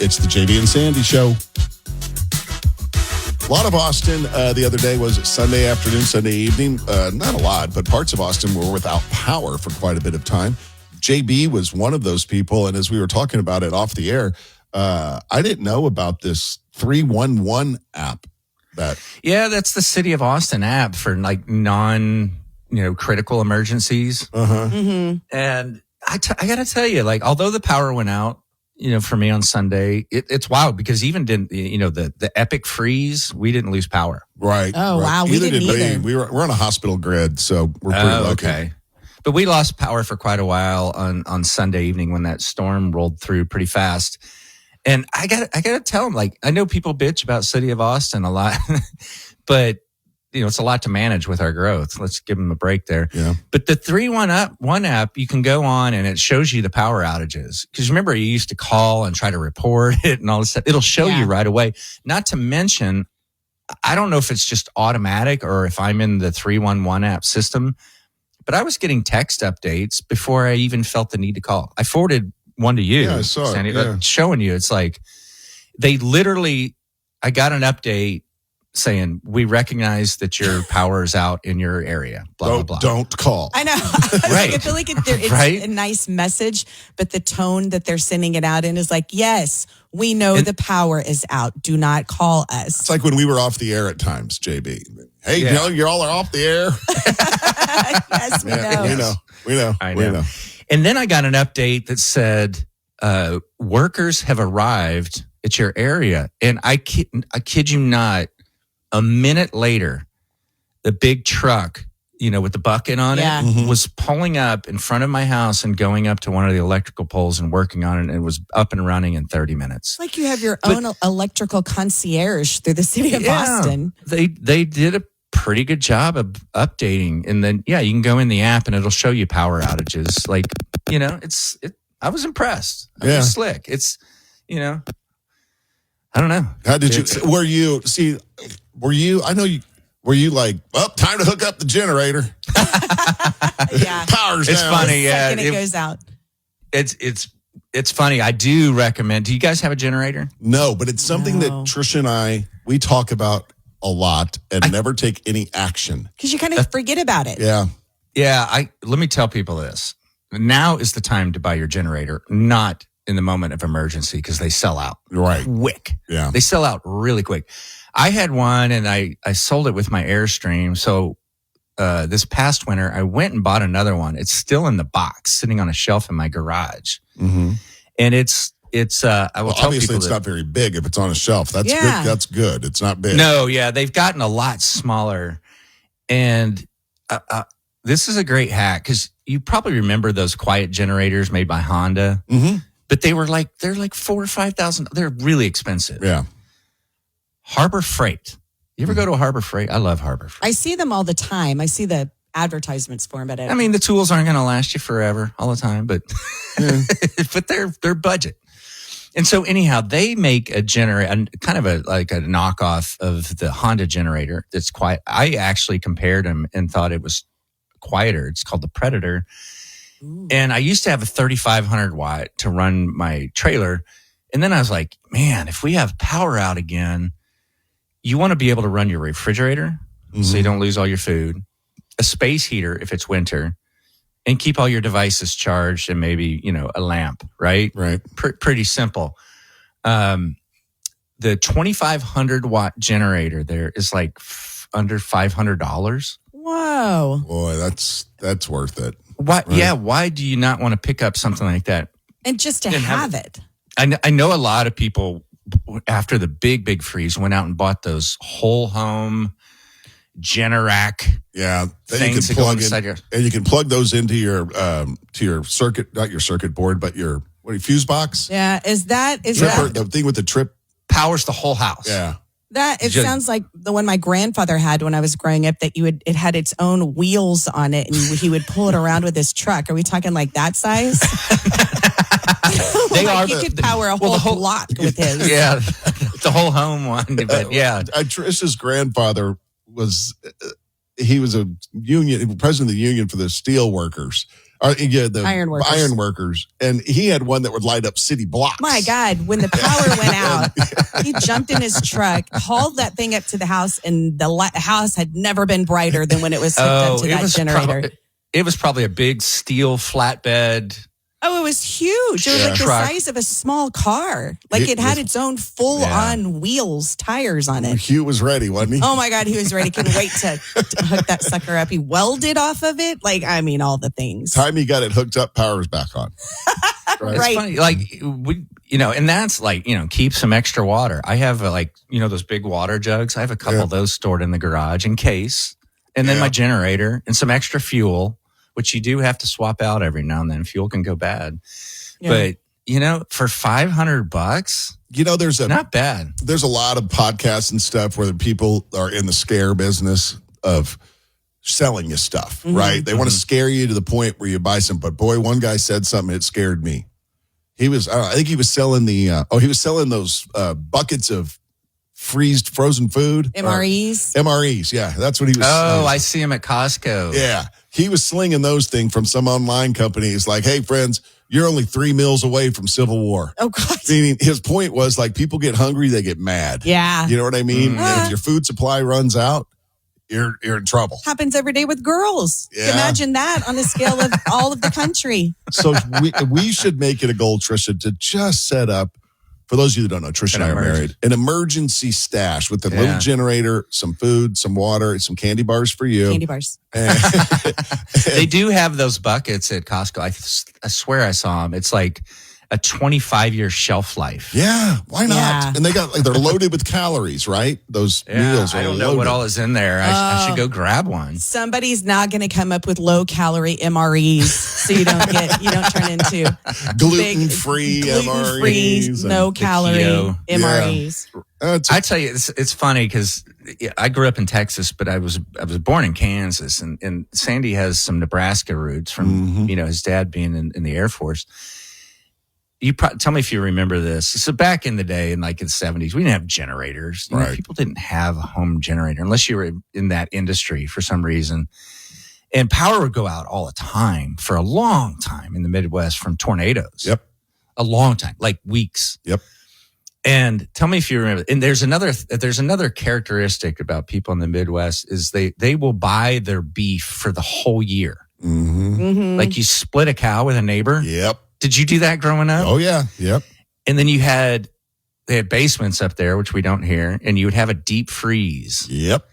It's the JD and Sandy Show. A lot of Austin the other day was Sunday afternoon, Sunday evening. Not a lot, but parts of Austin were without power for quite a bit of time. JB was one of those people, and as we were talking about it off the air, I didn't know about this 311 app. Yeah, that's the City of Austin app for like critical emergencies. And I got to tell you, like, although the power went out, for me on Sunday, it's wild because even the epic freeze, we didn't lose power. Right. Oh, right. wow. We didn't either. We're on a hospital grid, so we're pretty lucky. Okay. But we lost power for quite a while on Sunday evening when that storm rolled through pretty fast. And I got to tell them, like, I know people bitch about City of Austin a lot, but it's a lot to manage with our growth. Let's give them a break there. Yeah. But the 311 app, you can go on and it shows you the power outages. Because remember, you used to call and try to report it and all this stuff. It'll show you right away. Not to mention, I don't know if it's just automatic or if I'm in the 311 app system, but I was getting text updates before I even felt the need to call. I forwarded one to you, I saw it, Sandy, yeah. showing you. It's like I got an update saying, we recognize that your power is out in your area, blah, blah, blah. Don't call. I know. Right. I feel like it's Right? a nice message, but the tone that they're sending it out in is like, yes, we know the power is out. Do not call us. It's like when we were off the air at times, JB. Hey, Yeah. you all are off the air. Yes, we know. We know. I We know. And then I got an update that said workers have arrived at your area. And I kid you not, a minute later, the big truck, with the bucket on it, was pulling up in front of my house and going up to one of the electrical poles and working on it. And it was up and running in 30 minutes. It's like you have your own electrical concierge through the city of Austin. They did a pretty good job of updating. And then, you can go in the app and it'll show you power outages. Like, I was impressed. I was slick. It's, I don't know. How did you, were you like, time to hook up the generator? Yeah. Power's It's down. funny. Yeah. Second it goes out. It's funny. I do recommend. Do you guys have a generator? No, but it's something that Trisha and we talk about a lot and never take any action. Because you kind of forget about it. Yeah. Yeah. Let me tell people this. Now is the time to buy your generator, not in the moment of emergency, because they sell out quick. Yeah. They sell out really quick. I had one and I sold it with my Airstream. So this past winter, I went and bought another one. It's still in the box, sitting on a shelf in my garage. Mm-hmm. And it's I will tell obviously people it's not very big if it's on a shelf. That's good. That's good. It's not big. No, yeah, they've gotten a lot smaller. And this is a great hack because you probably remember those quiet generators made by Honda. Mm-hmm. But they're like $4,000 or $5,000. They're really expensive. Yeah. Harbor Freight. You ever go to a Harbor Freight? I love Harbor Freight. I see them all the time. I see the advertisements for them. I mean, the tools aren't going to last you forever all the time, but but they're budget. And so anyhow, they make a generator, kind of like a knockoff of the Honda generator that's quiet. I actually compared them and thought it was quieter. It's called the Predator. Ooh. And I used to have a 3,500 watt to run my trailer. And then I was like, man, if we have power out again, you want to be able to run your refrigerator so you don't lose all your food, a space heater if it's winter, and keep all your devices charged and maybe, a lamp, right? Right. Pretty simple. The 2,500 watt generator there is like under $500. Whoa. Boy, that's worth it. Why? Right. Yeah. Why do you not want to pick up something like that? And just to have it. I know a lot of people after the big freeze went out and bought those whole home Generac. Yeah, things you can plug in, and you can plug those into your circuit, not your circuit board, but your fuse box. Yeah, is that the thing with the trip powers the whole house? Yeah. That it sounds like the one my grandfather had when I was growing up. That it had its own wheels on it, and he would pull it around with his truck. Are we talking like that size? They like he could power a whole block with his. Yeah, the whole home one. But yeah, Trish's grandfather was a union president of the union for the steel workers. The Ironworkers. ironworkers. And he had one that would light up city blocks. My God, when the power went out, he jumped in his truck, hauled that thing up to the house, and the house had never been brighter than when it was hooked up to that generator. It was probably a big steel flatbed. Oh, it was huge. It was like the size of a small car. Like it had its own full-on wheels, tires on it. Hugh was ready, wasn't he? Oh my God, he was ready. Couldn't wait to hook that sucker up. He welded off of it. Like, I mean, all the things. Time he got it hooked up, power was back on. Right. It's funny, like and that's like, keep some extra water. I have those big water jugs. I have a couple of those stored in the garage in case. And then my generator and some extra fuel, which you do have to swap out every now and then. Fuel can go bad. Yeah. But, for $500, there's not bad. There's a lot of podcasts and stuff where the people are in the scare business of selling you stuff, right? They want to scare you to the point where you buy some. But boy, one guy said something, it scared me. I think he was selling those buckets of frozen food. MREs. MREs, yeah. That's what he was selling. I see him at Costco. Yeah. He was slinging those things from some online company. He's like, hey, friends, you're only 3 meals away from Civil War. Oh, God. Meaning his point was like people get hungry, they get mad. Yeah. You know what I mean? And if your food supply runs out, you're in trouble. Happens every day with girls. Yeah. Imagine that on the scale of all of the country. So we should make it a goal, Trisha, to just set up, for those of you that don't know, Trisha and I are married, an emergency stash with a little generator, some food, some water, some candy bars for you. Candy bars. They do have those buckets at Costco. I swear I saw them. It's like a 25-year shelf life. Yeah, why not? Yeah. And they're loaded with calories, right? Those meals are I don't know loaded. what all is in there. I should go grab one. Somebody's not going to come up with low-calorie MREs, so you don't turn into gluten-free MREs, no-calorie MREs. I tell you, it's funny because I grew up in Texas, but I was born in Kansas, and Sandy has some Nebraska roots from his dad being in the Air Force. Tell me if you remember this. So back in the day, in like the 70s, we didn't have generators. Right. People didn't have a home generator unless you were in that industry for some reason. And power would go out all the time for a long time in the Midwest from tornadoes. Yep. A long time, like weeks. Yep. And tell me if you remember. And there's another characteristic about people in the Midwest is they will buy their beef for the whole year. Mm-hmm. Like you split a cow with a neighbor. Yep. Did you do that growing up? Oh, yeah. Yep. And then they had basements up there, which we don't hear, and you would have a deep freeze. Yep.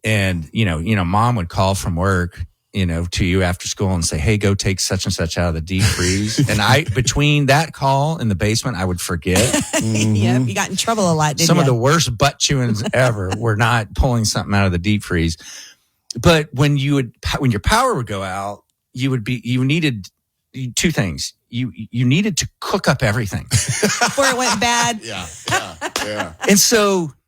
And, mom would call from work, to you after school and say, hey, go take such and such out of the deep freeze. And between that call and the basement, I would forget. Yep, you got in trouble a lot, didn't you? Some of the worst butt chewings ever were not pulling something out of the deep freeze. But when your power would go out, you needed two things. You needed to cook up everything before it went bad. Yeah.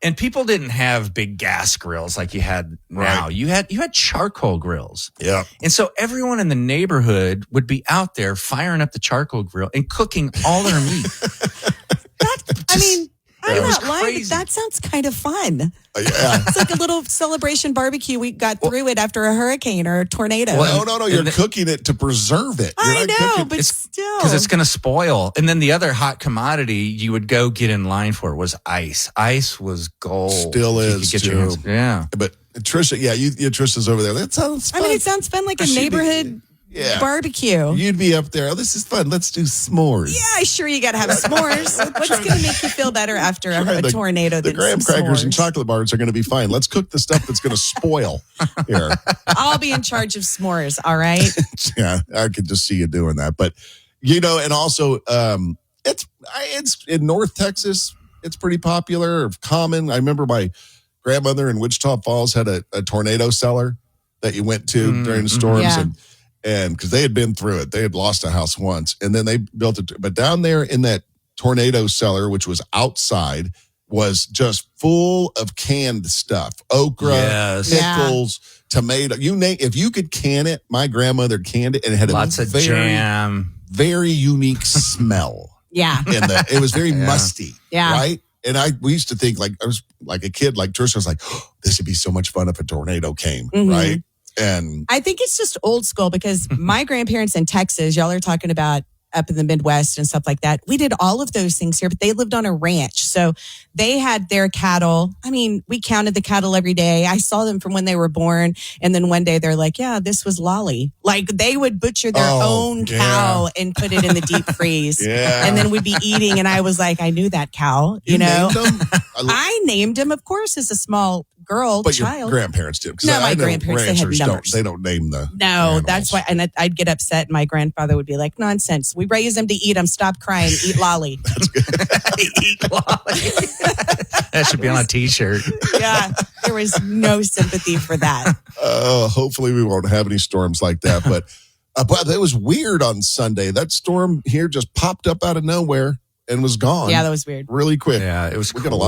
And people didn't have big gas grills like you had now. Right. You had charcoal grills. Yeah. And so everyone in the neighborhood would be out there firing up the charcoal grill and cooking all their meat. I'm not lying, but that sounds kind of fun. Yeah. It's like a little celebration barbecue. We got through it after a hurricane or a tornado. Well, no. You're cooking it to preserve it. I know, but still. Because it's going to spoil. And then the other hot commodity you would go get in line for was ice. Ice was gold. Still is, too. Yeah. But Trisha, Trisha's over there. That sounds fun. It sounds fun, like a neighborhood barbecue. You'd be up there. Oh, this is fun. Let's do s'mores. Yeah, sure. You got to have s'mores. What's going to make you feel better after a tornado? The graham crackers and chocolate bars are going to be fine. Let's cook the stuff that's going to spoil here. I'll be in charge of s'mores. All right. Yeah, I could just see you doing that. But and also, it's in North Texas. It's pretty popular, common. I remember my grandmother in Wichita Falls had a tornado cellar that you went to during the storms, and because they had been through it, they had lost a house once, and then they built it. But down there in that tornado cellar, which was outside, was just full of canned stuff: okra, pickles, tomato. You name. If you could can it, my grandmother canned it, and it had lots of jam, very unique smell. Yeah, it was very musty. Yeah, right. And we used to think, like, I was like a kid, like Trisha was like, oh, this would be so much fun if a tornado came, right? And I think it's just old school because my grandparents in Texas, y'all are talking about up in the Midwest and stuff like that. We did all of those things here, but they lived on a ranch. So they had their cattle. I mean, we counted the cattle every day. I saw them from when they were born. And then one day they're like, yeah, this was Lolly. Like they would butcher their own cow and put it in the deep freeze. And then we'd be eating. And I was like, I knew that cow, you know? Named him? I named him, of course, as a small girl, but child. Your grandparents did. No, my grandparents, they had numbers. They don't name the No, animals. that's why. And I'd get upset. And my grandfather would be like, nonsense. We raise them to eat them. Stop crying. Eat Lolly. Eat Lolly. That should be on a t-shirt. Yeah. There was no sympathy for that. Hopefully we won't have any storms like that. But it was weird on Sunday. That storm here just popped up out of nowhere and was gone. Yeah, that was weird. Really quick. Yeah, it was We quick. got a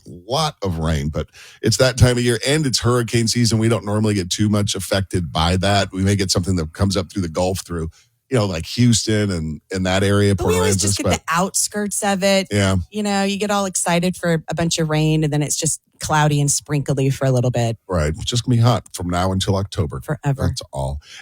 lot of rain, but it's that time of year and it's hurricane season. We don't normally get too much affected by that. We may get something that comes up through the Gulf through, like Houston and in that area. But we always just get the outskirts of it. Yeah. You get all excited for a bunch of rain and then it's just cloudy and sprinkly for a little bit. Right. It's just going to be hot from now until October. Forever. That's all.